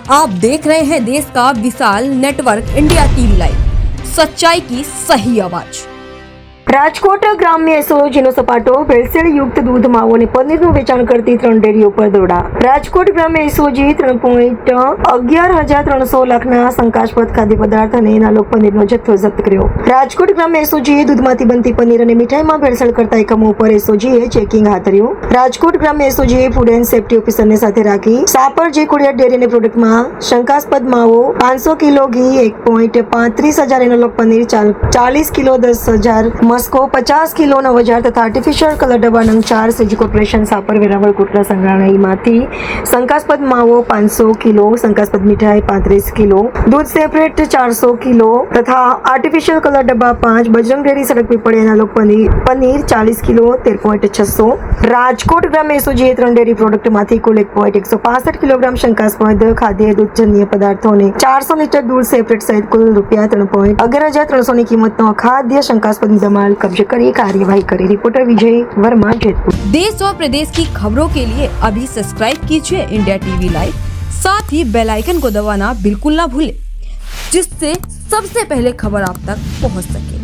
आप देख रहे हैं देश का विशाल नेटवर्क इंडिया टीवी लाइव, सच्चाई की सही आवाज। રાજકોટ ગ્રામ્ય એસઓજીનો સપાટો ભેળસેળયુક્ત દૂધ માવો અને પનીરનું વેચાણ કરતી 3 ડેરીઓ પર દરોડા। રાજકોટ ગ્રામ્ય એસઓજી 3.11,300 લાખના શંકાસ્પદ ખાદ્ય પદાર્થ અને નાલોક પનીરનો જથ્થો જપ્ત કર્યો। રાજકોટ ગ્રામ્ય એસઓજીએ દૂધમાંથી બનતી પનીર અને મીઠાઈમાં ભેળસેળ કરતા એકમો ઉપર એસઓજીએ ચેકિંગ હાથ ધર્યું। રાજકોટ ગ્રામ્ય એસઓજીએ ફૂડ એન્ડ સેફ્ટી ઓફિસરને સાથે રાખી સાપર જે ખોડિયાર ડેરી અને પ્રોડક્ટમાં શંકાસ્પદ માવો 500 કિલો ઘી 1,35,000 નાલોક પનીર 40 કિલો 10,000 मस्को 50 किलो 9,000 तथा आर्टिफिशियल कलर डब्बा नंग 4 सिटी कॉर्पोरेशन सापर वेरावल कोटला संग्रहालयमांथी शंकास्पद मावो 500 किलो, शंकास्पद मिठाई 35 किलो, दूध सेपरेट 400 किलो तथा आर्टिफिशियल कलर डब्बा 5, बजरंग डेयरी सड़क पीपड़िया नालोक पनीर 40 किलो 13.600। राजकोट ग्राम्य एसओजीए 3 डेयरी प्रोडक्ट मांथी कुल 1,165 किलोग्राम शंकास्पद खाद्य दूधजन्य पदार्थों ने 400 लीटर दूध सेपरेट सहित कुल ₹11,300 की कीमतनो अखाद्य शंकास्पद मुद्दामाल कब्जे कर कार्यवाही करी। रिपोर्टर विजय वर्मा, जेतपुर। देश और प्रदेश की खबरों के लिए अभी सब्सक्राइब कीजिए इंडिया टीवी लाइव, साथ ही बेल आइकन को दबाना बिल्कुल ना भूलें, जिससे सबसे पहले खबर आप तक पहुंच सके।